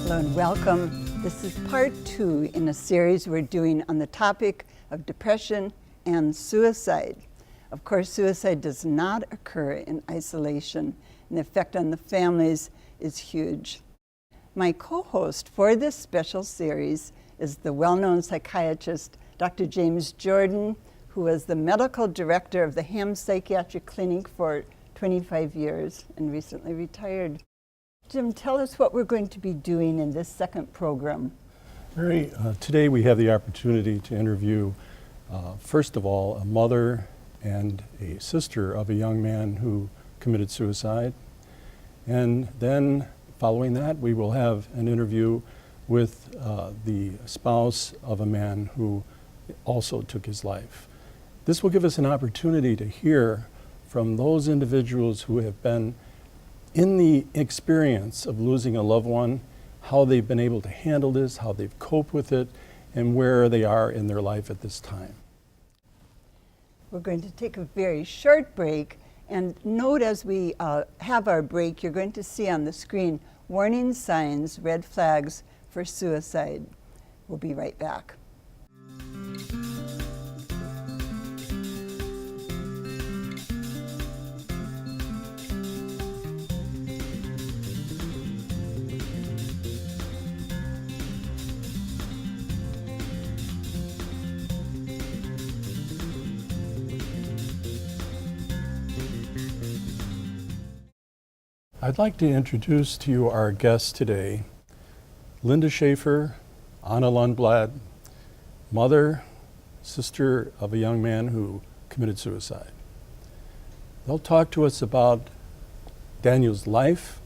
Hello and welcome. This is part 2 in a series we're doing on the topic of depression and suicide. Of course, suicide does not occur in isolation, and the effect on the families is huge. My co-host for this special series is the well-known psychiatrist, Dr. James Jordan, who was the medical director of the Ham Psychiatric Clinic for 25 years and recently retired. Jim, tell us what we're going to be doing in this second program. Today we have the opportunity to interview, first of all, a mother and a sister of a young man who committed suicide. And then following that, we will have an interview with the spouse of a man who also took his life. This will give us an opportunity to hear from those individuals who have been in the experience of losing a loved one, how they've been able to handle this, how they've coped with it, and where they are in their life at this time. We're going to take a very short break, and note as we have our break, you're going to see on the screen warning signs, red flags for suicide. We'll be right back. I'd like to introduce to you our guests today, Linda Schaeffer, Anna Lundblad, mother, sister of a young man who committed suicide. They'll talk to us about Daniel's life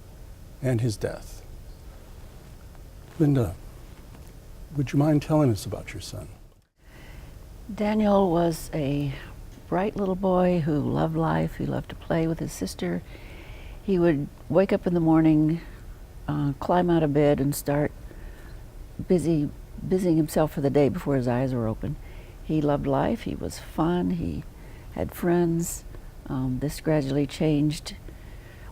and his death. Linda, would you mind telling us about your son? Daniel was a bright little boy who loved life. He loved to play with his sister. He would wake up in the morning, climb out of bed and start busying himself for the day before his eyes were open. He loved life. He was fun. He had friends. This gradually changed.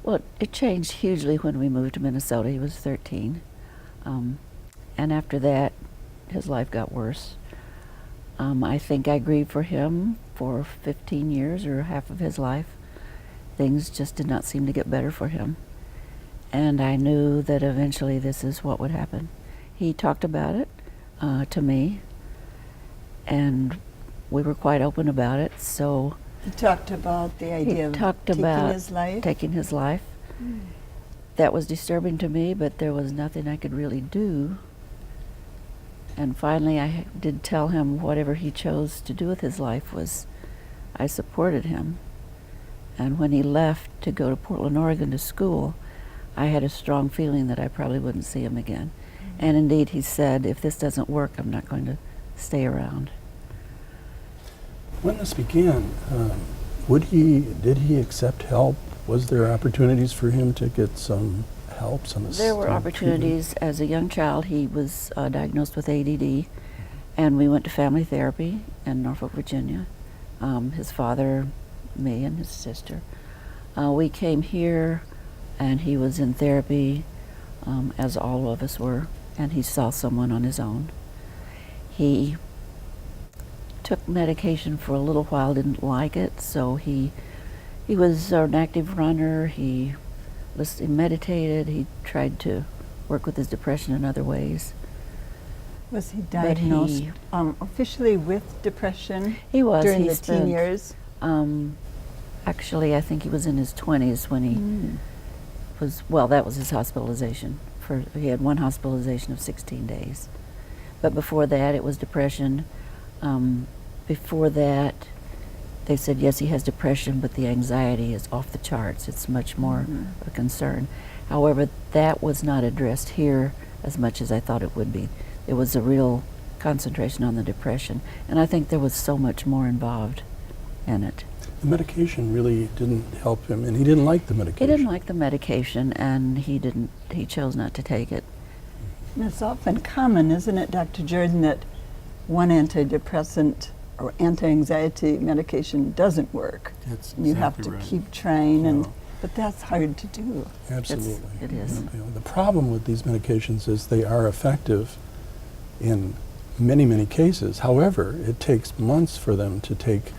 Well, it changed hugely when we moved to Minnesota. He was 13. And after that, his life got worse. I think I grieved for him for 15 years or half of his life. Things just did not seem to get better for him. And I knew that eventually this is what would happen. He talked about it to me, and we were quite open about it. So He talked about the idea of taking his life. Mm. That was disturbing to me, but there was nothing I could really do. And finally I did tell him whatever he chose to do with his life I supported him. And when he left to go to Portland, Oregon to school, I had a strong feeling that I probably wouldn't see him again. Mm-hmm. And indeed, he said, if this doesn't work, I'm not going to stay around. When this began, did he accept help? Was there opportunities for him to get some help, There were opportunities. Treatment? As a young child, he was diagnosed with ADD, and we went to family therapy in Norfolk, Virginia. His father, me and his sister. We came here and he was in therapy, as all of us were, and he saw someone on his own. He took medication for a little while, didn't like it, so he was an active runner. He meditated. He tried to work with his depression in other ways. Was he diagnosed officially with depression? He was. During the teen years? Actually, I think he was in his 20s when he that was his hospitalization. He had one hospitalization of 16 days. But before that, it was depression. Before that, they said, yes, he has depression, but the anxiety is off the charts. It's much more a concern. However, that was not addressed here as much as I thought it would be. It was a real concentration on the depression, and I think there was so much more involved in it. The medication really didn't help him, and he didn't like the medication. He didn't like the medication, and he chose not to take it. And it's often common, isn't it, Dr. Jordan, that one antidepressant or anti-anxiety medication doesn't work. That's you have to keep trying, and But that's hard to do. Absolutely. It is. You know, the problem with these medications is they are effective in many, many cases. However, it takes months for them to take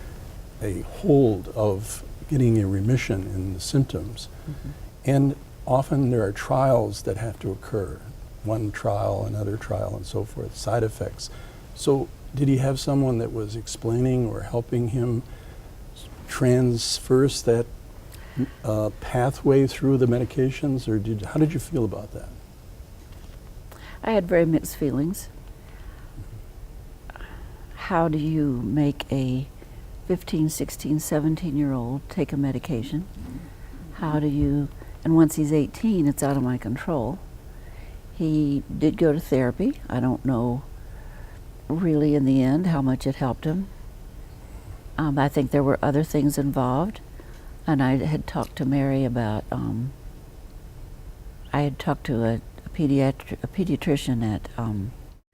a hold of getting a remission in the symptoms. Mm-hmm. And often there are trials that have to occur. One trial, another trial, and so forth, side effects. So did he have someone that was explaining or helping him transverse that pathway through the medications, or how did you feel about that? I had very mixed feelings. How do you make a 15, 16, 17-year-old take a medication? How do you, and once he's 18, it's out of my control. He did go to therapy. I don't know really in the end how much it helped him. I think there were other things involved, and I had talked to Mary about, I had talked to a pediatrician at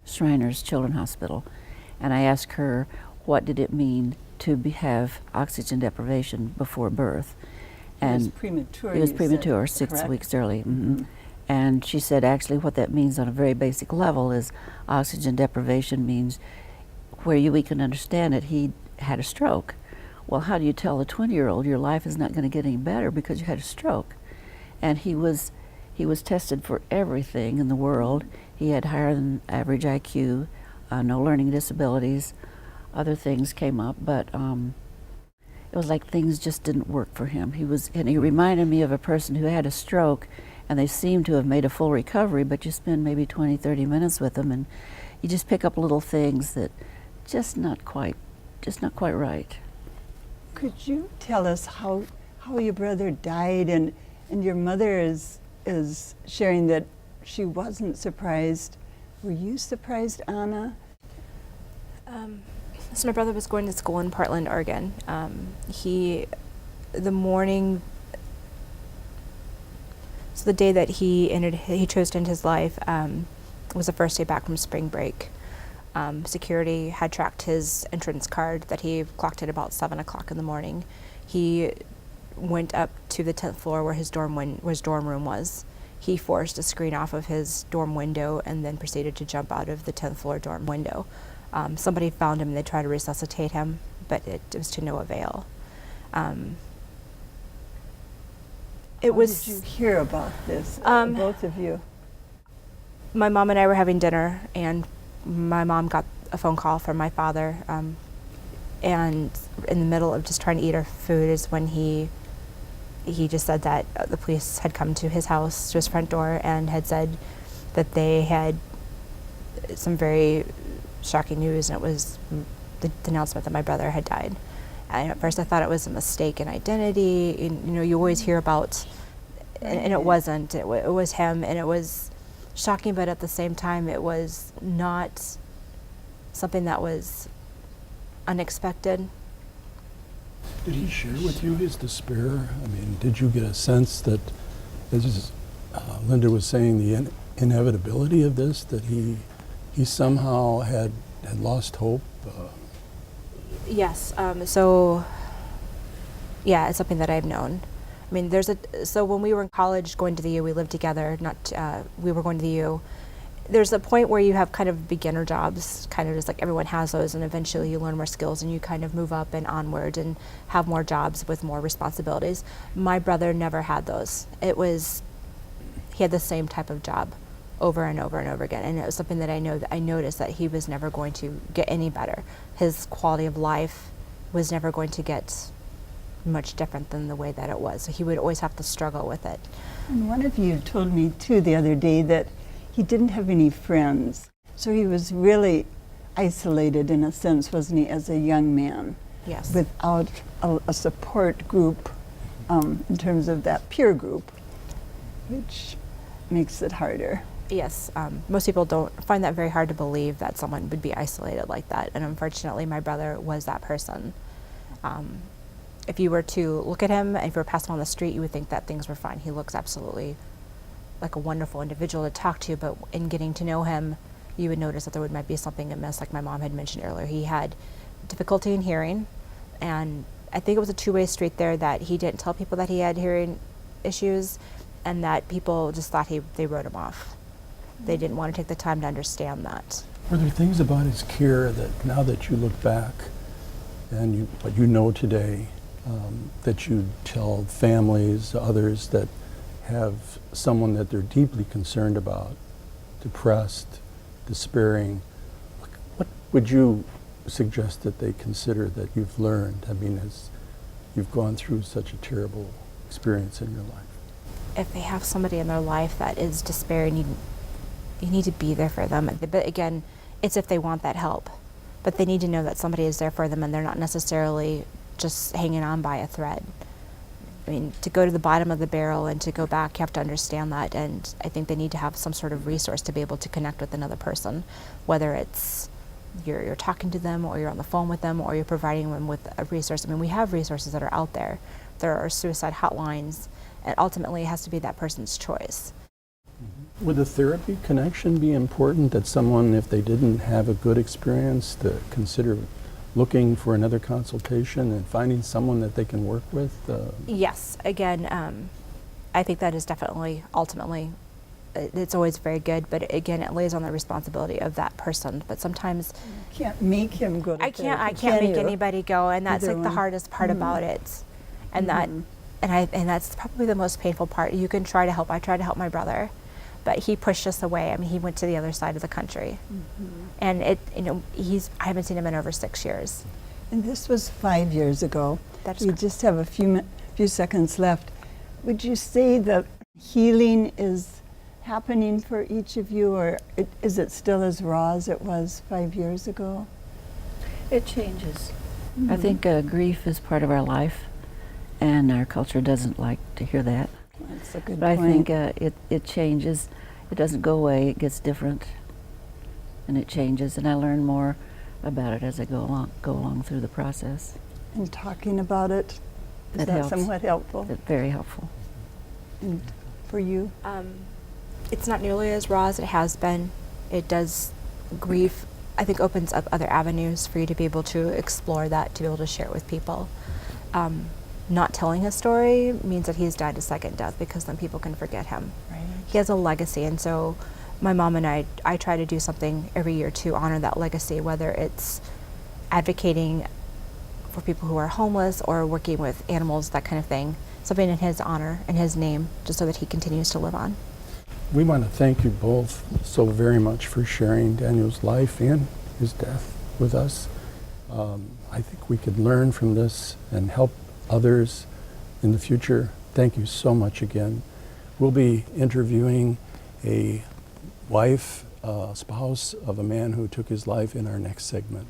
Shriners Children's Hospital, and I asked her what did it mean to have oxygen deprivation before birth. And it was premature. It was you premature, said, 6 correct? weeks early. Mm-hmm. And she said actually what that means on a very basic level is oxygen deprivation means, where we can understand it, he had a stroke. Well, how do you tell a 20-year-old your life is not going to get any better because you had a stroke? And he was tested for everything in the world. He had higher than average IQ, no learning disabilities, other things came up, but it was like things just didn't work for him. And he reminded me of a person who had a stroke, and they seem to have made a full recovery, but you spend maybe 20, 30 minutes with them, and you just pick up little things that just not quite right. Could you tell us how your brother died, and your mother is sharing that she wasn't surprised. Were you surprised, Anna? So my brother was going to school in Portland, Oregon. The day that he chose to end his life was the first day back from spring break. Security had tracked his entrance card that he clocked at about 7 o'clock in the morning. He went up to the 10th floor where his dorm room was. He forced a screen off of his dorm window and then proceeded to jump out of the 10th floor dorm window. Somebody found him and they tried to resuscitate him, but it was to no avail. How did you hear about this, both of you? My mom and I were having dinner, and my mom got a phone call from my father, and in the middle of just trying to eat our food is when he just said that the police had come to his house, to his front door, and had said that they had some very shocking news, and it was the announcement that my brother had died. And at first I thought it was a mistake in identity. You always hear about, and it wasn't. It was him, and it was shocking, but at the same time it was not something that was unexpected. Did he share with you his despair? I mean, did you get a sense that, as Linda was saying, the inevitability of this, that he somehow had lost hope? Yes. It's something that I've known. I mean, so when we were in college going to the U, we lived together, we were going to the U. There's a point where you have kind of beginner jobs, kind of just like everyone has those, and eventually you learn more skills and you kind of move up and onward and have more jobs with more responsibilities. My brother never had those. He had the same type of job over and over and over again, and it was something that I noticed that he was never going to get any better. His quality of life was never going to get much different than the way that it was. So he would always have to struggle with it. And one of you told me too the other day that he didn't have any friends. So he was really isolated in a sense, wasn't he, as a young man? Yes. Without a support group in terms of that peer group, which makes it harder. Yes, most people don't find that very hard to believe that someone would be isolated like that. And unfortunately, my brother was that person. If you were to look at him and if you were passing on the street, you would think that things were fine. He looks absolutely like a wonderful individual to talk to, but in getting to know him, you would notice that there might be something amiss, like my mom had mentioned earlier. He had difficulty in hearing, and I think it was a two-way street there, that he didn't tell people that he had hearing issues, and that people just thought they wrote him off. They didn't want to take the time to understand that. Were there things about his care that now that you look back and what you know today, that you tell families, others that have someone that they're deeply concerned about, depressed, despairing, what would you suggest that they consider that you've learned? I mean, as you've gone through such a terrible experience in your life. If they have somebody in their life that is despairing, you need to be there for them. But again, it's if they want that help. But they need to know that somebody is there for them and they're not necessarily just hanging on by a thread. I mean, to go to the bottom of the barrel and to go back, you have to understand that. And I think they need to have some sort of resource to be able to connect with another person, whether it's you're talking to them or you're on the phone with them or you're providing them with a resource. I mean, we have resources that are out there. There are suicide hotlines, and ultimately it has to be that person's choice. Would the therapy connection be important, that someone, if they didn't have a good experience, to consider looking for another consultation and finding someone that they can work with? Yes, again, I think that is definitely, ultimately, it's always very good, but again, it lays on the responsibility of that person. But sometimes You can't make him go to I can't therapy, make you? anybody go, and that's Either like the one. hardest part about it. And and that's probably the most painful part. You can try to help. I tried to help my brother, but he pushed us away. I mean, he went to the other side of the country, and I haven't seen him in over 6 years. And this was 5 years ago. That's We correct. just have a few seconds left. Would you say that healing is happening for each of you, or is it still as raw as it was 5 years ago? It changes. I think grief is part of our life, and our culture doesn't like to hear that. That's a good But point. I think it changes. It doesn't go away. It gets different, and it changes. And I learn more about it as I go along through the process. And talking about it, is That that helps. somewhat helpful? It's very helpful. And for you? It's not nearly as raw as it has been. It does, grief, I think, opens up other avenues for you to be able to explore that, to be able to share it with people. Not telling his story means that he's died a second death, because then people can forget him. Right. He has a legacy, and so my mom and I try to do something every year to honor that legacy, whether it's advocating for people who are homeless or working with animals, that kind of thing. Something in his honor and his name, just so that he continues to live on. We want to thank you both so very much for sharing Daniel's life and his death with us. I think we could learn from this and help others in the future. Thank you so much again. We'll be interviewing a wife, spouse of a man who took his life in our next segment.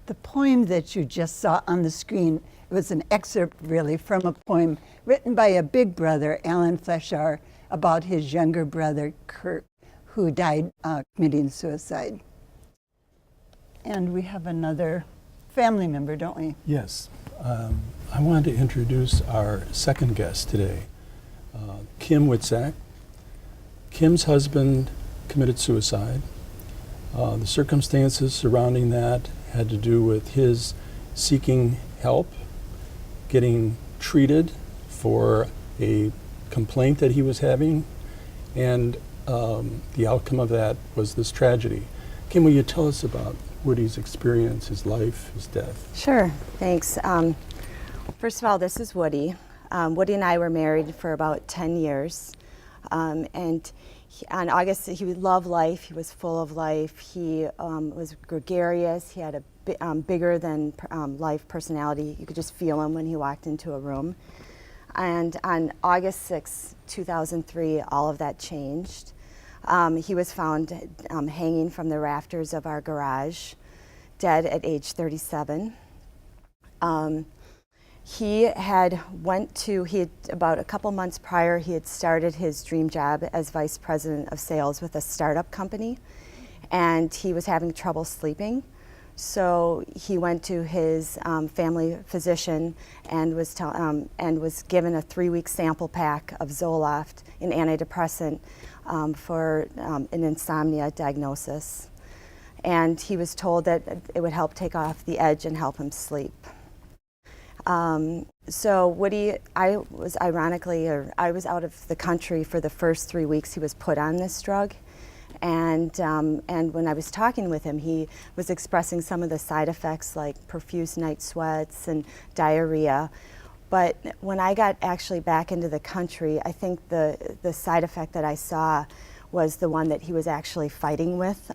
The poem that you just saw on the screen, it was an excerpt really from a poem written by a big brother, Alan Fleshar, about his younger brother, Kirk, who died committing suicide. And we have another family member, don't we? Yes. I wanted to introduce our second guest today, Kim Witczak. Kim's husband committed suicide. The circumstances surrounding that had to do with his seeking help, getting treated for a complaint that he was having, and the outcome of that was this tragedy. Kim, will you tell us about Woody's experience, his life, his death? Sure, thanks. First of all, this is Woody. Woody and I were married for about 10 years. And on August, he loved life. He was full of life. He was gregarious. He had a bigger than life personality. You could just feel him when he walked into a room. And on August 6, 2003, all of that changed. He was found hanging from the rafters of our garage, dead at age 37. He had about a couple months prior, he had started his dream job as vice president of sales with a startup company, and he was having trouble sleeping. So he went to his family physician and was given a 3-week sample pack of Zoloft, an antidepressant, for an insomnia diagnosis. And he was told that it would help take off the edge and help him sleep. So Woody, I was out of the country for the first 3 weeks he was put on this drug. And when I was talking with him, he was expressing some of the side effects like profuse night sweats and diarrhea. But when I got actually back into the country, I think the side effect that I saw was the one that he was actually fighting with.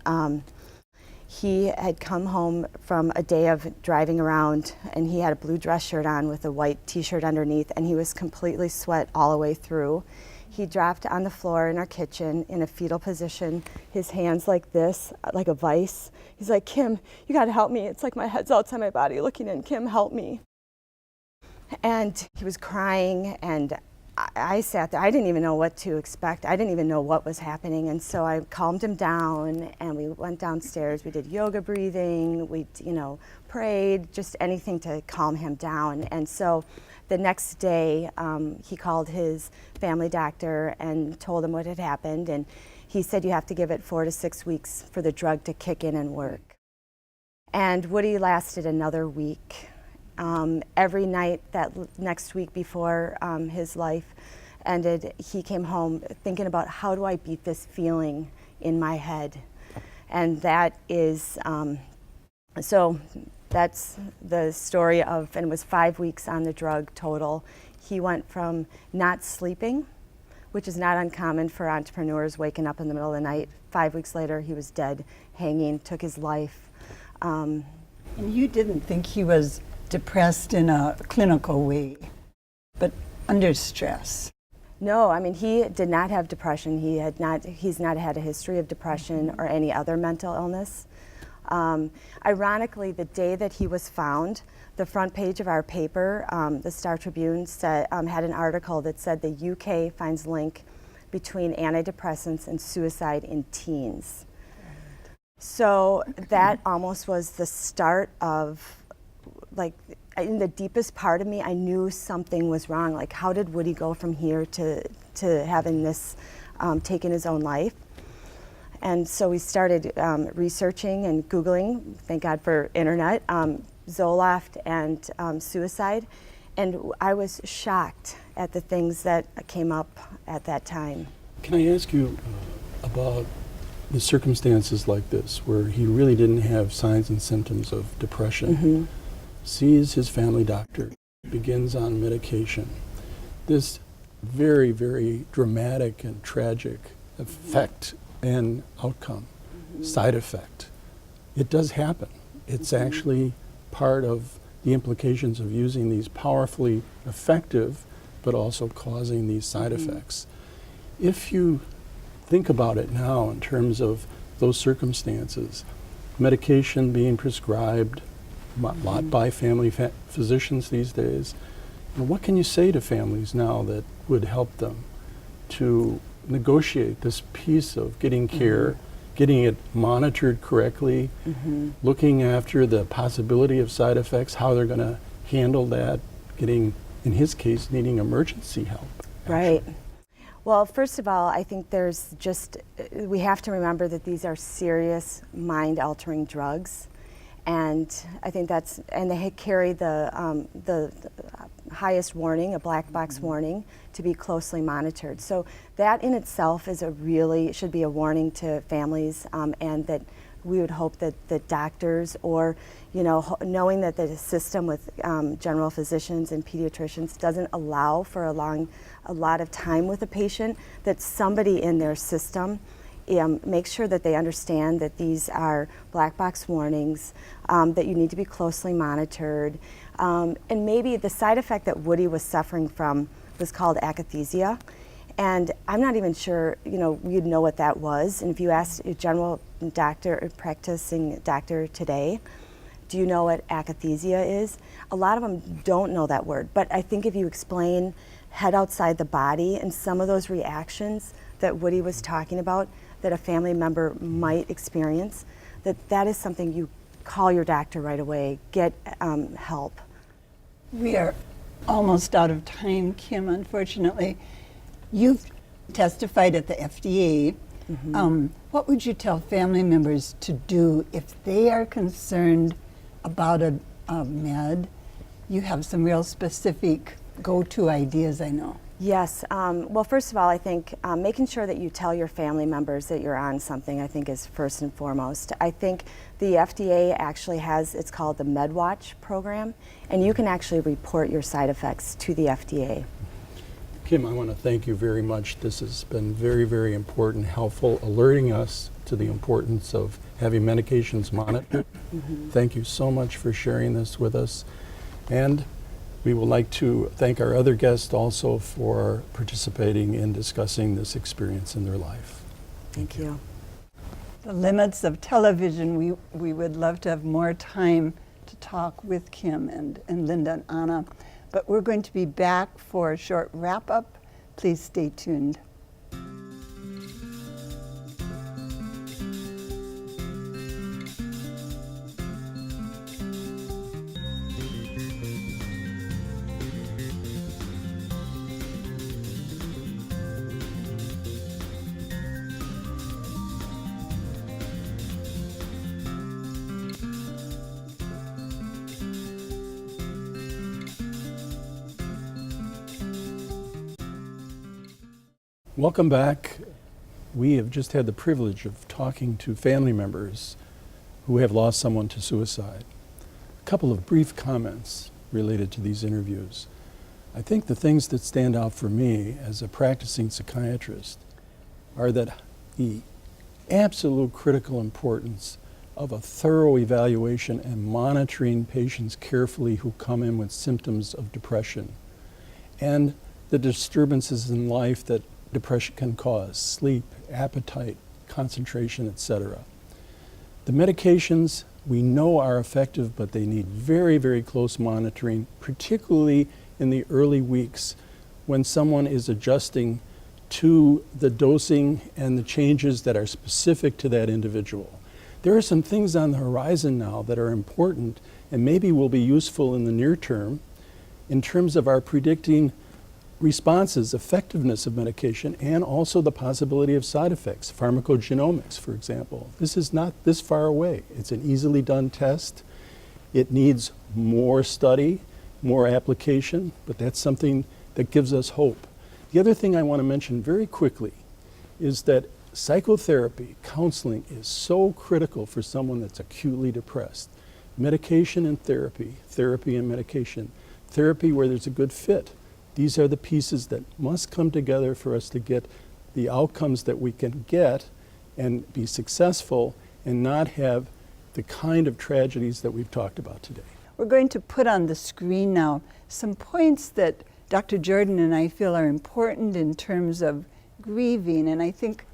He had come home from a day of driving around, and he had a blue dress shirt on with a white t-shirt underneath, and he was completely sweat all the way through. He dropped on the floor in our kitchen in a fetal position, his hands like this, like a vice. He's like, "Kim, you gotta help me. It's like my head's outside my body looking in. Kim, help me." And he was crying, and I sat there. I didn't even know what to expect. I didn't even know what was happening. And so I calmed him down, and we went downstairs. We did yoga breathing. We, prayed, just anything to calm him down. And so the next day, he called his family doctor and told him what had happened. And he said, "You have to give it 4 to 6 weeks for the drug to kick in and work." And Woody lasted another week. Every night that next week before his life ended, he came home thinking about, how do I beat this feeling in my head? And that is, so that's the story of, and it was 5 weeks on the drug total. He went from not sleeping, which is not uncommon for entrepreneurs waking up in the middle of the night. 5 weeks later, he was dead, hanging, took his life. And you didn't think he was depressed in a clinical way, but under stress. No, I mean, he did not have depression. He's not had a history of depression or any other mental illness. Ironically, the day that he was found, the front page of our paper, the Star Tribune, had an article that said the UK finds link between antidepressants and suicide in teens. So that almost was the start of, like, in the deepest part of me, I knew something was wrong. Like, how did Woody go from here to having this, taking his own life? And so we started researching and Googling, thank God for internet, Zoloft and suicide. And I was shocked at the things that came up at that time. Can I ask you about the circumstances like this, where he really didn't have signs and symptoms of depression? Mm-hmm. Sees his family doctor, begins on medication. This very, very dramatic and tragic effect and outcome, side effect. It does happen. It's actually part of the implications of using these powerfully effective, but also causing these side effects. If you think about it now in terms of those circumstances, medication being prescribed a lot by family physicians these days, what can you say to families now that would help them to negotiate this piece of getting care, getting it monitored correctly, looking after the possibility of side effects, how they're going to handle that, getting, in his case, needing emergency help? Right. Well, first of all, I think we have to remember that these are serious mind-altering drugs. And I think and they carry the highest warning, a black box warning, to be closely monitored. So that in itself is should be a warning to families, and that we would hope that the doctors, or knowing that the system with general physicians and pediatricians doesn't allow for a lot of time with a patient, that somebody in their system make sure that they understand that these are black box warnings, that you need to be closely monitored. And maybe the side effect that Woody was suffering from was called akathisia. And I'm not even sure, you'd know what that was. And if you asked a general doctor, or practicing doctor today, do you know what akathisia is? A lot of them don't know that word. But I think if you explain head outside the body and some of those reactions that Woody was talking about that a family member might experience, that is something you call your doctor right away, get help. We are almost out of time, Kim, unfortunately. You've testified at the FDA. What would you tell family members to do if they are concerned about a med? You have some real specific go-to ideas, I know. Yes. Well, first of all, I think making sure that you tell your family members that you're on something, I think, is first and foremost. I think the FDA actually has, it's called the MedWatch program, and you can actually report your side effects to the FDA. Kim, I want to thank you very much. This has been very, very important, helpful, alerting us to the importance of having medications monitored. Thank you so much for sharing this with us. And we would like to thank our other guests also for participating in discussing this experience in their life. Thank you. The limits of television, we would love to have more time to talk with Kim and Linda and Anna, but we're going to be back for a short wrap-up. Please stay tuned. Welcome back. We have just had the privilege of talking to family members who have lost someone to suicide. A couple of brief comments related to these interviews. I think the things that stand out for me as a practicing psychiatrist are that the absolute critical importance of a thorough evaluation and monitoring patients carefully who come in with symptoms of depression and the disturbances in life that depression can cause, sleep, appetite, concentration, etc. The medications we know are effective, but they need very, very close monitoring, particularly in the early weeks when someone is adjusting to the dosing and the changes that are specific to that individual. There are some things on the horizon now that are important and maybe will be useful in the near term in terms of our predicting responses, effectiveness of medication, and also the possibility of side effects. Pharmacogenomics, for example. This is not this far away. It's an easily done test. It needs more study, more application, but that's something that gives us hope. The other thing I want to mention very quickly is that psychotherapy, counseling, is so critical for someone that's acutely depressed. Medication and therapy, therapy and medication, therapy where there's a good fit. These are the pieces that must come together for us to get the outcomes that we can get and be successful and not have the kind of tragedies that we've talked about today. We're going to put on the screen now some points that Dr. Jordan and I feel are important in terms of grieving, and I think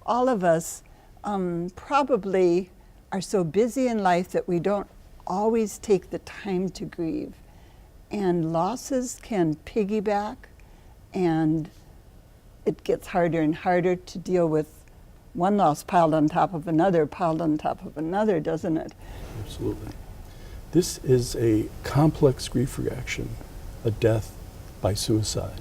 all of us probably are so busy in life that we don't always take the time to grieve. And losses can piggyback, and it gets harder and harder to deal with one loss piled on top of another, doesn't it? Absolutely. This is a complex grief reaction, a death by suicide.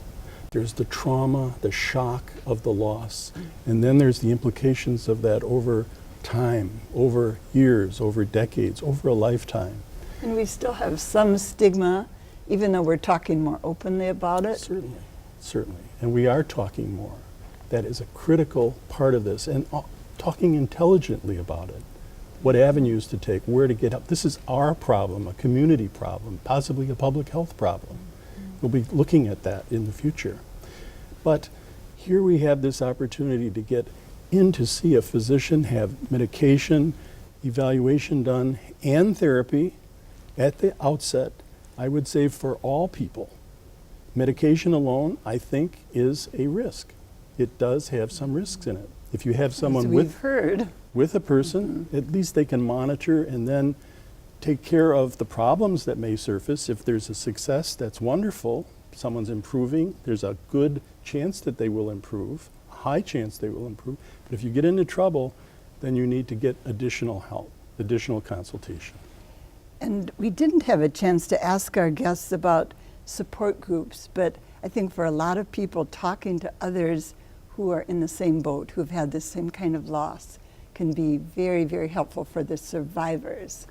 There's the trauma, the shock of the loss, and then there's the implications of that over time, over years, over decades, over a lifetime. And we still have some stigma, even though we're talking more openly about it. Certainly, certainly. And we are talking more. That is a critical part of this, and talking intelligently about it. What avenues to take, where to get help. This is our problem, a community problem, possibly a public health problem. We'll be looking at that in the future. But here we have this opportunity to get in to see a physician, have medication, evaluation done, and therapy at the outset. I would say for all people. Medication alone, I think, is a risk. it does have some risks in it. If you have As someone we've heard. with a person, at least they can monitor and then take care of the problems that may surface. If there's a success, that's wonderful. Someone's improving, there's a good chance that they will improve, a high chance they will improve. But if you get into trouble, then you need to get additional help, additional consultation. And we didn't have a chance to ask our guests about support groups, but I think for a lot of people, talking to others who are in the same boat, who've had the same kind of loss, can be very, very helpful for the survivors.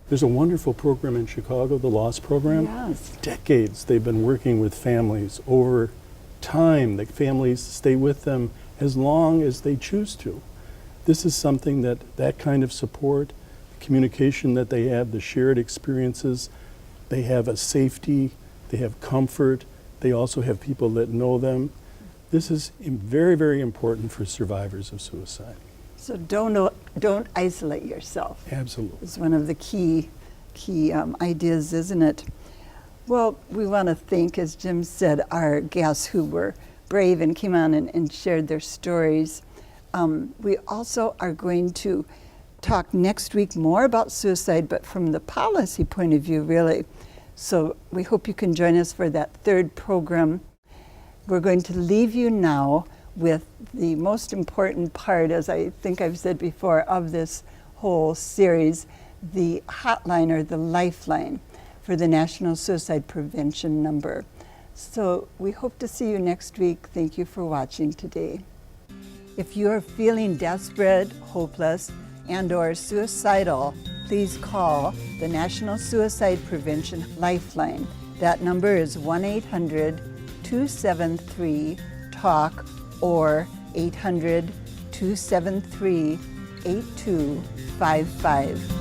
There's a wonderful program in Chicago, the Loss Program. Yes. Decades they've been working with families. Over time, the families stay with them as long as they choose to. This is something that kind of support, the communication that they have, the shared experiences, they have a safety, they have comfort, they also have people that know them. This is very, very important for survivors of suicide. So don't isolate yourself. Absolutely. It's one of the key ideas, isn't it? Well, we want to thank, as Jim said, our guests who were brave and came on and shared their stories. We also are going to talk next week more about suicide, but from the policy point of view, really. So we hope you can join us for that third program. We're going to leave you now with the most important part, as I think I've said before, of this whole series, the hotline or the lifeline for the National Suicide Prevention number. So we hope to see you next week. Thank you for watching today. If you are feeling desperate, hopeless, and/or suicidal, please call the National Suicide Prevention Lifeline. That number is 1-800-273-TALK or 800-273-8255.